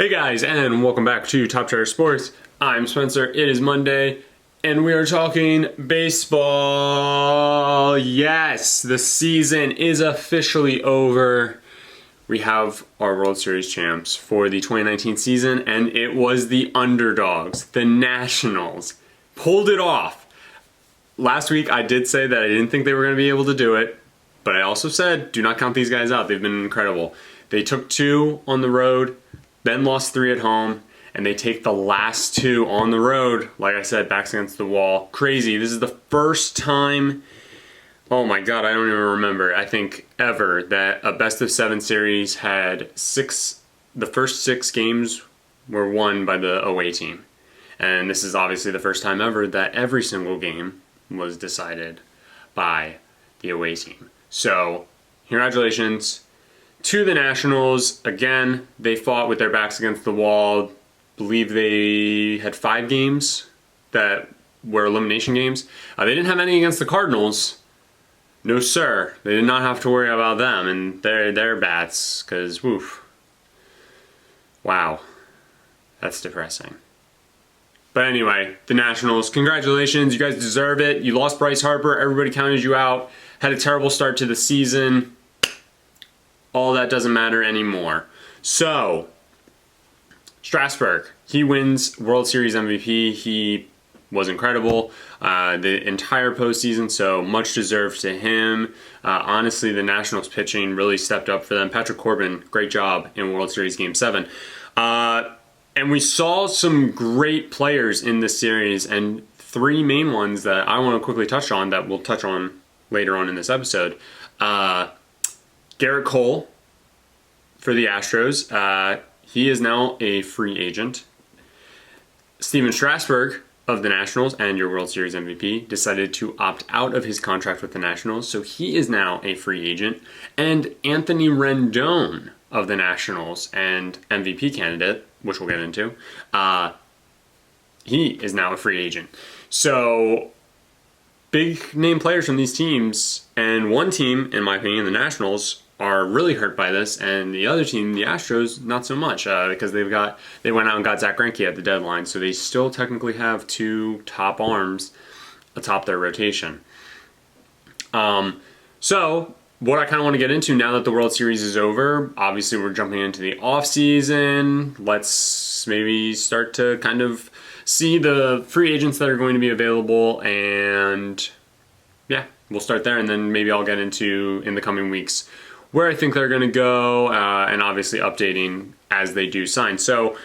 Hey guys, and welcome back to Top Cheddar Sports. I'm Spencer. It is Monday, and we are talking baseball. Yes, the season is officially over. We have our World Series champs for the 2019 season, and it was the underdogs, the Nationals, pulled it off. Last week, I did say that I didn't think they were going to be able to do it, but I also said, do not count these guys out. They've been incredible. They took 2 on the road, then lost 3 at home, and they take the last 2 on the road. Like I said, backs against the wall. Crazy. This is the first time, oh my god, I don't even remember, I think ever, that a best-of-7 series had the first 6 games were won by the away team. And this is obviously the first time ever that every single game was decided by the away team. So, congratulations to the Nationals. Again, they fought with their backs against the wall. Believe they had 5 games that were elimination games. They didn't have any against the Cardinals. No sir, they did not have to worry about them and their bats, because woof. Wow, that's depressing. But anyway, the Nationals, congratulations, you guys deserve it. You lost Bryce Harper, everybody counted you out, had a terrible start to the season. All that doesn't matter anymore. So, Strasburg, he wins World Series MVP. He was incredible the entire postseason, so much deserved to him. Honestly, the Nationals pitching really stepped up for them. Patrick Corbin, great job in World Series Game 7. And we saw some great players in this series, and 3 main ones that I want to quickly touch on that we'll touch on later on in this episode. Garrett Cole for the Astros. He is now a free agent. Steven Strasburg of the Nationals and your World Series MVP decided to opt out of his contract with the Nationals, so he is now a free agent. And Anthony Rendon of the Nationals and MVP candidate, which we'll get into, he is now a free agent. So, big name players from these teams, and one team, in my opinion, the Nationals, are really hurt by this, and the other team, the Astros, not so much, because they went out and got Zach Greinke at the deadline, so they still technically have 2 top arms atop their rotation. So, what I kind of want to get into now that the World Series is over, obviously we're jumping into the offseason. Let's maybe start to kind of see the free agents that are going to be available, and yeah, we'll start there, and then maybe I'll get into, in the coming weeks, where I think they're going to go, and obviously updating as they do sign. So,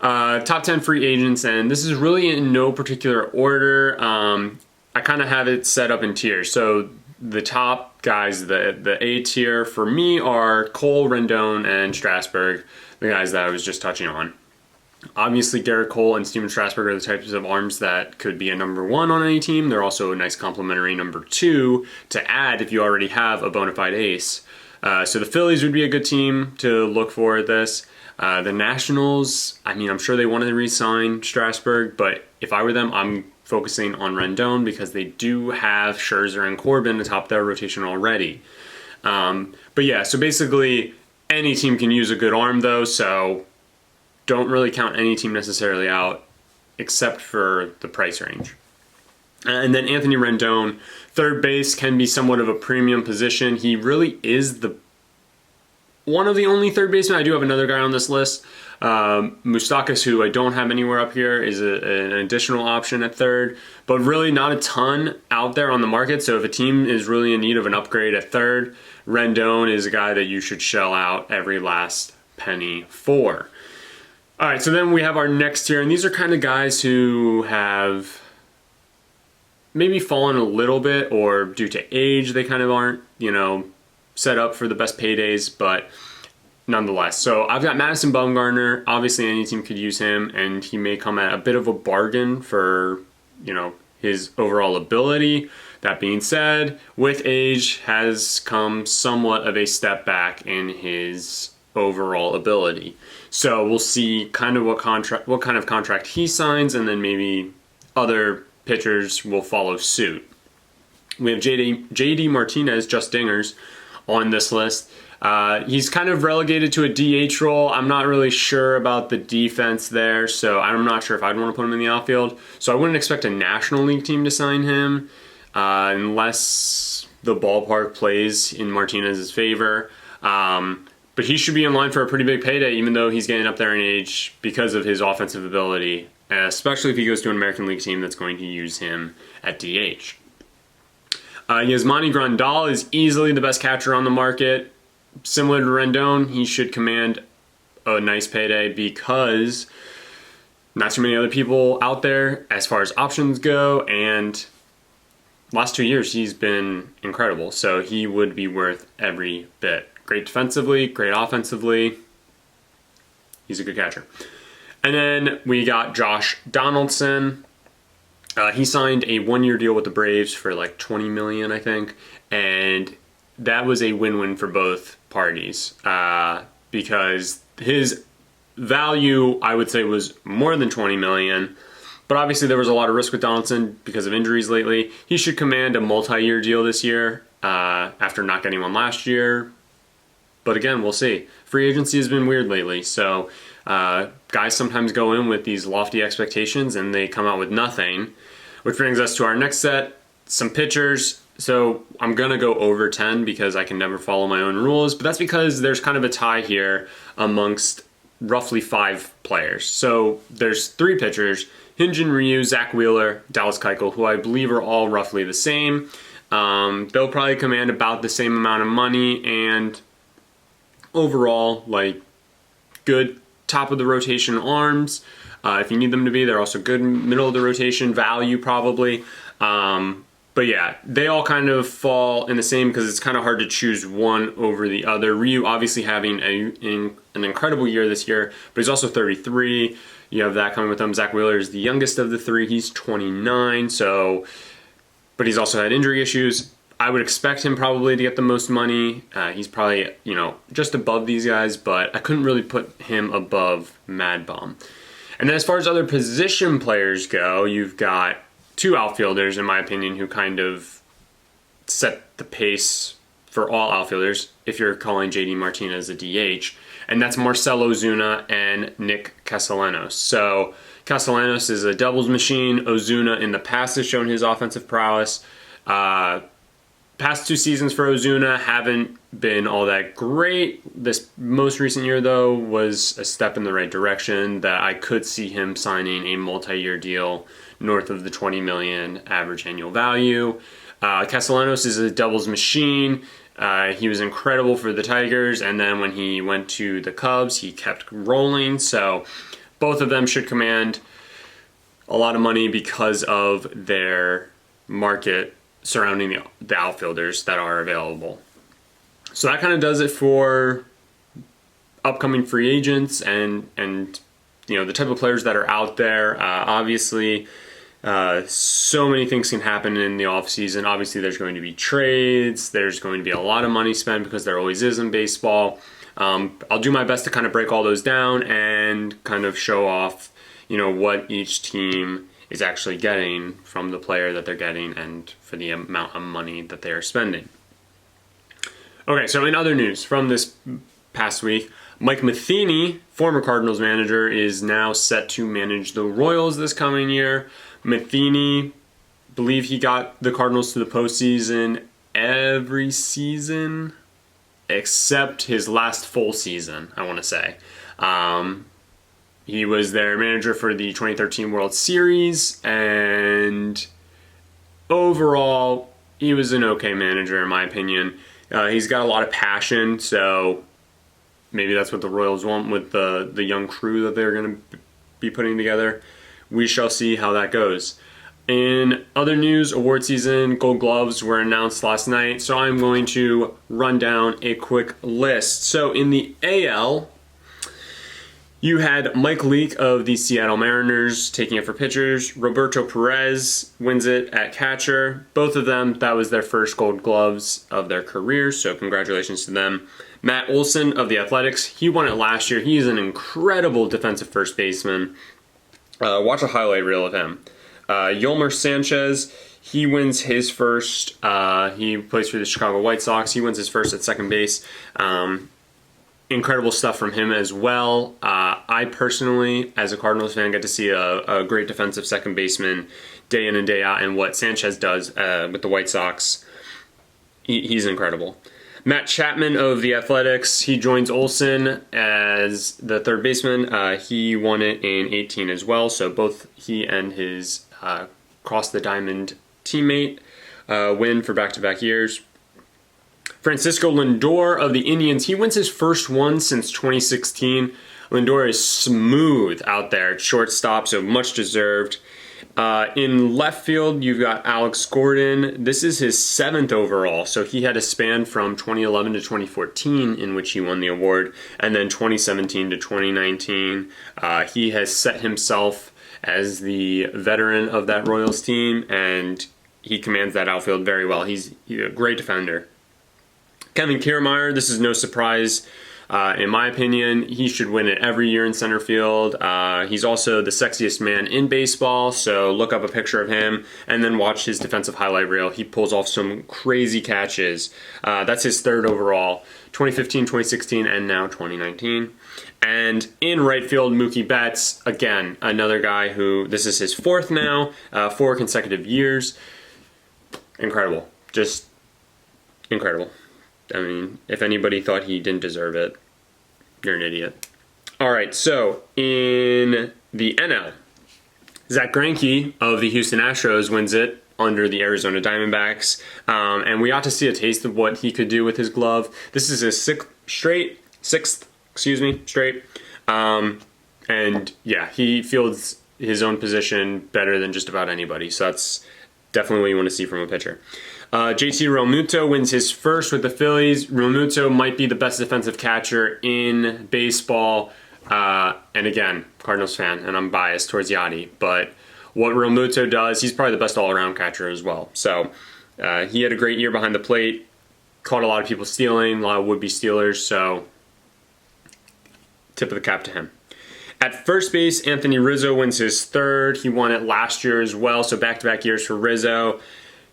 top 10 free agents, and this is really in no particular order. I kind of have it set up in tiers. So, the top guys, the A tier for me are Cole, Rendon, and Strasburg, the guys that I was just touching on. Obviously, Garrett Cole and Steven Strasburg are the types of arms that could be a number 1 on any team. They're also a nice complementary number 2 to add if you already have a bona fide ace. So the Phillies would be a good team to look for at this. The Nationals, I mean, I'm sure they wanted to re-sign Strasburg, but if I were them, I'm focusing on Rendon because they do have Scherzer and Corbin atop their rotation already. But yeah, so basically any team can use a good arm though, so don't really count any team necessarily out except for the price range. And then Anthony Rendon, third base can be somewhat of a premium position. He really is one of the only third basemen. I do have another guy on this list. Moustakas, who I don't have anywhere up here, is an additional option at third, but really not a ton out there on the market. So if a team is really in need of an upgrade at third, Rendon is a guy that you should shell out every last penny for. All right, so then we have our next tier, and these are kind of guys who have maybe fallen a little bit, or due to age, they kind of aren't, set up for the best paydays, but nonetheless. So I've got Madison Bumgarner. Obviously, any team could use him, and he may come at a bit of a bargain for, his overall ability. That being said, with age has come somewhat of a step back in his overall ability. So we'll see kind of what kind of contract he signs, and then maybe other pitchers will follow suit. We have J.D. Martinez, just dingers, on this list. He's kind of relegated to a DH role. I'm not really sure about the defense there, so I'm not sure if I'd want to put him in the outfield. So I wouldn't expect a National League team to sign him unless the ballpark plays in Martinez's favor. But he should be in line for a pretty big payday, even though he's getting up there in age because of his offensive ability, especially if he goes to an American League team that's going to use him at DH. Yasmani Grandal is easily the best catcher on the market. Similar to Rendon, he should command a nice payday because not too many other people out there as far as options go, and last 2 years he's been incredible, so he would be worth every bit. Great defensively, great offensively. He's a good catcher. And then we got Josh Donaldson. He signed a 1-year deal with the Braves for like $20 million, I think, and that was a win-win for both parties because his value, I would say, was more than $20 million. But obviously there was a lot of risk with Donaldson because of injuries lately. He should command a multi-year deal this year after not getting one last year. But again, we'll see. Free agency has been weird lately, so guys sometimes go in with these lofty expectations and they come out with nothing, which brings us to our next set, some pitchers. So I'm going to go over 10 because I can never follow my own rules, but that's because there's kind of a tie here amongst roughly 5 players. So there's 3 pitchers, Hyun-Jin Ryu, Zach Wheeler, Dallas Keuchel, who I believe are all roughly the same. They'll probably command about the same amount of money, and overall, like, good top of the rotation arms. If you need them to be, they're also good middle of the rotation value probably. But yeah, they all kind of fall in the same because it's kind of hard to choose one over the other. Ryu obviously having an incredible year this year, but he's also 33. You have that coming with him. Zach Wheeler is the youngest of the 3. He's 29, but he's also had injury issues. I would expect him probably to get the most money. He's probably, just above these guys, but I couldn't really put him above Mad Bum. And then as far as other position players go, you've got 2 outfielders, in my opinion, who kind of set the pace for all outfielders, if you're calling JD Martinez a DH, and that's Marcell Ozuna and Nick Castellanos. So Castellanos is a doubles machine. Ozuna in the past has shown his offensive prowess. Past 2 seasons for Ozuna haven't been all that great. This most recent year, though, was a step in the right direction that I could see him signing a multi-year deal north of the $20 million average annual value. Castellanos is a doubles machine. He was incredible for the Tigers, and then when he went to the Cubs, he kept rolling. So both of them should command a lot of money because of their market surrounding the outfielders that are available. So that kind of does it for upcoming free agents and the type of players that are out there. Obviously, so many things can happen in the offseason. Obviously, there's going to be trades. There's going to be a lot of money spent because there always is in baseball. I'll do my best to kind of break all those down and kind of show off, what each team is actually getting from the player that they're getting and for the amount of money that they are spending. Okay, so in other news from this past week, Mike Matheny, former Cardinals manager, is now set to manage the Royals this coming year. Matheny, believe he got the Cardinals to the postseason every season except his last full season, I want to say. He was their manager for the 2013 World Series, and overall, he was an okay manager in my opinion. He's got a lot of passion, so maybe that's what the Royals want with the young crew that they're going to be putting together. We shall see how that goes. In other news, award season Gold Gloves were announced last night, so I'm going to run down a quick list. So in the AL, you had Mike Leake of the Seattle Mariners taking it for pitchers. Roberto Perez wins it at catcher. Both of them, that was their first Gold Gloves of their careers, so congratulations to them. Matt Olson of the Athletics, he won it last year. He is an incredible defensive first baseman. Watch a highlight reel of him. Yolmer Sanchez, he wins his first. He plays for the Chicago White Sox. He wins his first at second base. Incredible stuff from him as well. I personally, as a Cardinals fan, get to see a great defensive second baseman day in and day out, and what Sanchez does with the White Sox, he's incredible. Matt Chapman of the Athletics, he joins Olsen as the third baseman. He won it in 18 as well, so both he and his cross the diamond teammate win for back-to-back years. Francisco Lindor of the Indians, he wins his first one since 2016. Lindor is smooth out there at shortstop, so much deserved. In left field, you've got Alex Gordon. This is his 7th overall, so he had a span from 2011 to 2014 in which he won the award, and then 2017 to 2019. He has set himself as the veteran of that Royals team, and he commands that outfield very well. He's a great defender. Kevin Kiermaier, this is no surprise. In my opinion, he should win it every year in center field. He's also the sexiest man in baseball, so look up a picture of him and then watch his defensive highlight reel. He pulls off some crazy catches. That's his 3rd overall, 2015, 2016, and now 2019. And in right field, Mookie Betts, again, another guy who, this is his 4th now, 4 consecutive years. Incredible. Just incredible. I mean, if anybody thought he didn't deserve it, you're an idiot. All right, so in the NL, Zach Greinke of the Houston Astros wins it under the Arizona Diamondbacks, and we ought to see a taste of what he could do with his glove. This is his sixth straight. And yeah, he fields his own position better than just about anybody, so that's definitely what you want to see from a pitcher. JT Realmuto wins his first with the Phillies. Realmuto might be the best defensive catcher in baseball. And again, Cardinals fan, and I'm biased towards Yachty. But what Realmuto does, he's probably the best all-around catcher as well. So he had a great year behind the plate. Caught a lot of people stealing, a lot of would-be stealers. So tip of the cap to him. At first base, Anthony Rizzo wins his 3rd. He won it last year as well, so back-to-back years for Rizzo.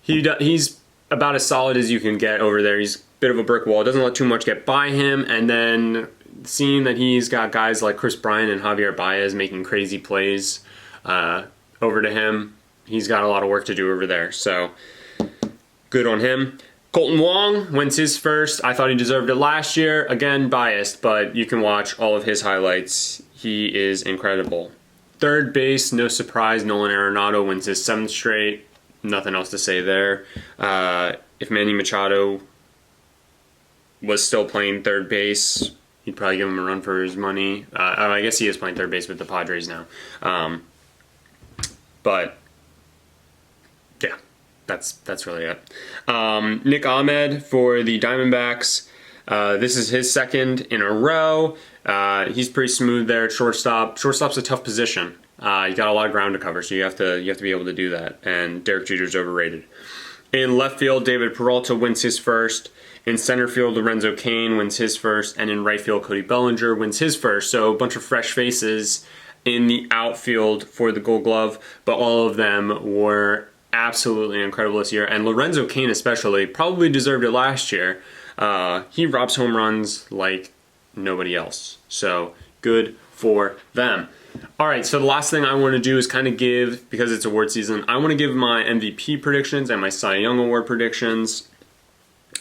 He's about as solid as you can get over there. He's a bit of a brick wall. Doesn't let too much get by him. And then seeing that he's got guys like Chris Bryant and Javier Baez making crazy plays over to him, he's got a lot of work to do over there. So good on him. Colton Wong wins his first. I thought he deserved it last year. Again, biased, but you can watch all of his highlights. He is incredible. Third base, no surprise, Nolan Arenado wins his 7th straight. Nothing else to say there. If Manny Machado was still playing third base, you'd probably give him a run for his money. I guess he is playing third base with the Padres now. But yeah, that's really it. Nick Ahmed for the Diamondbacks. This is his 2nd in a row. He's pretty smooth there at shortstop. Shortstop's a tough position. You got a lot of ground to cover, so you have to be able to do that. And Derek Jeter's overrated. In left field, David Peralta wins his first. In center field, Lorenzo Cain wins his first. And in right field, Cody Bellinger wins his first. So a bunch of fresh faces in the outfield for the Gold Glove, but all of them were absolutely incredible this year. And Lorenzo Cain especially probably deserved it last year. He robs home runs like nobody else. So good for them. All right, so the last thing I want to do is kind of give, because it's award season, I want to give my MVP predictions and my Cy Young Award predictions,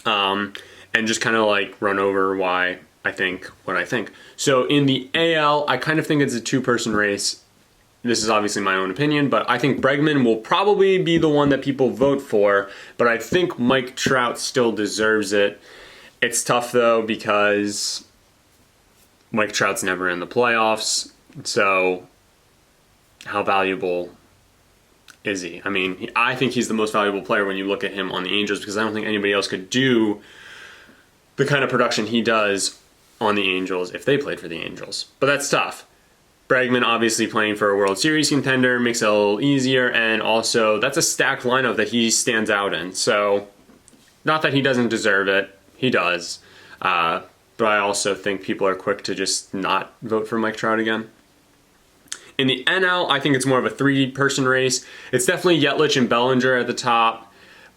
and just kind of like run over why I think what I think. So in the AL, I kind of think it's a 2-person race. This is obviously my own opinion, but I think Bregman will probably be the one that people vote for, but I think Mike Trout still deserves it. It's tough, though, because Mike Trout's never in the playoffs. So, how valuable is he? I mean, I think he's the most valuable player when you look at him on the Angels, because I don't think anybody else could do the kind of production he does on the Angels if they played for the Angels. But that's tough. Bregman obviously playing for a World Series contender makes it a little easier, and also that's a stacked lineup that he stands out in. So, not that he doesn't deserve it. He does. But I also think people are quick to just not vote for Mike Trout again. In the NL, I think it's more of a three-person race. It's definitely Yelich and Bellinger at the top,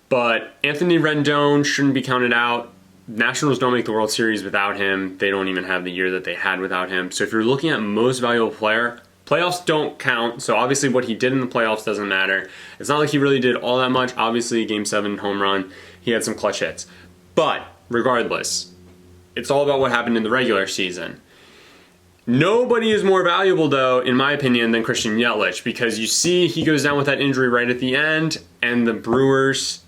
but Anthony Rendon shouldn't be counted out. Nationals don't make the World Series without him. They don't even have the year that they had without him. So if you're looking at most valuable player, playoffs don't count. So obviously what he did in the playoffs doesn't matter. It's not like he really did all that much. Obviously, Game 7 home run, he had some clutch hits. But regardless, it's all about what happened in the regular season. Nobody is more valuable, though, in my opinion, than Christian Yelich, because you see he goes down with that injury right at the end, and the Brewers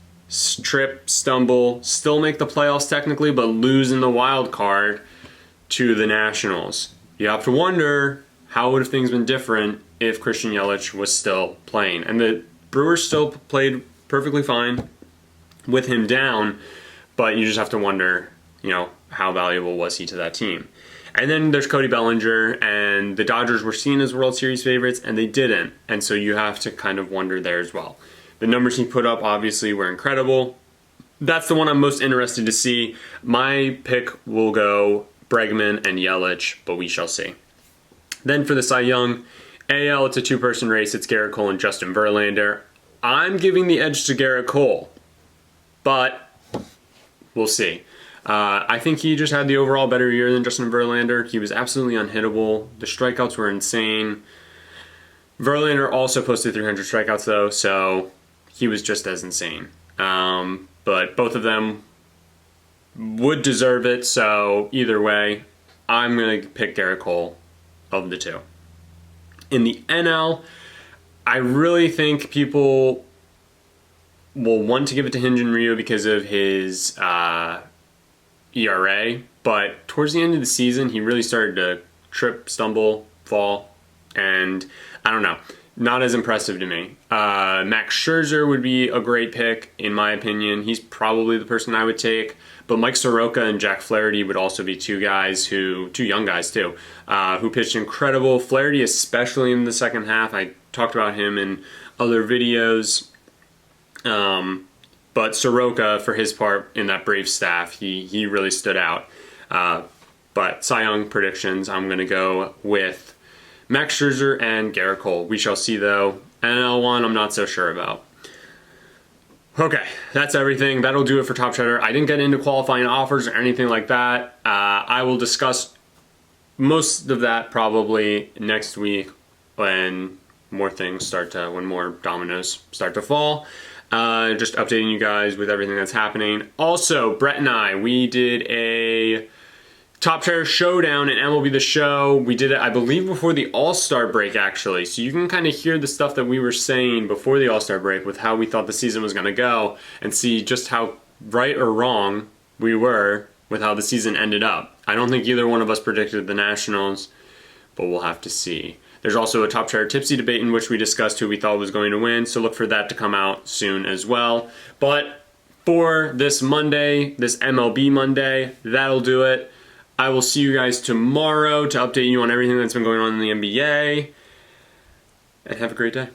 trip, stumble, still make the playoffs technically, but lose in the wild card to the Nationals. You have to wonder, how would have things been different if Christian Yelich was still playing? And the Brewers still played perfectly fine with him down, but you just have to wonder, how valuable was he to that team? And then there's Cody Bellinger, and the Dodgers were seen as World Series favorites, and they didn't. And so you have to kind of wonder there as well. The numbers he put up, obviously, were incredible. That's the one I'm most interested to see. My pick will go Bregman and Yelich, but we shall see. Then for the Cy Young, AL, it's a two-person race. It's Garrett Cole and Justin Verlander. I'm giving the edge to Garrett Cole, but we'll see. I think he just had the overall better year than Justin Verlander. He was absolutely unhittable. The strikeouts were insane. Verlander also posted 300 strikeouts, though, so he was just as insane. But both of them would deserve it, so either way, I'm going to pick Garrett Cole of the two. In the NL, I really think people will want to give it to Hyun-Jin Ryu because of his ERA, but towards the end of the season, he really started to trip, stumble, fall, and I don't know, not as impressive to me. Max Scherzer would be a great pick, in my opinion. He's probably the person I would take, but Mike Soroka and Jack Flaherty would also be two young guys too, who pitched incredible. Flaherty, especially in the second half. I talked about him in other videos. But Soroka, for his part in that Braves staff, he really stood out. But Cy Young predictions, I'm going to go with Max Scherzer and Garrett Cole. We shall see, though. NL one, I'm not so sure about. Okay, that's everything. That'll do it for Top Cheddar. I didn't get into qualifying offers or anything like that. I will discuss most of that probably next week when more dominoes start to fall. Just updating you guys with everything that's happening. Also, Brett and I, we did a Top Cheddar Showdown in MLB The Show. We did it, I believe, before the All-Star break, actually. So you can kind of hear the stuff that we were saying before the All-Star break with how we thought the season was going to go and see just how right or wrong we were with how the season ended up. I don't think either one of us predicted the Nationals, but we'll have to see. There's also a Top Cheddar Tipsy debate in which we discussed who we thought was going to win, so look for that to come out soon as well. But for this Monday, this MLB Monday, that'll do it. I will see you guys tomorrow to update you on everything that's been going on in the NBA. And have a great day.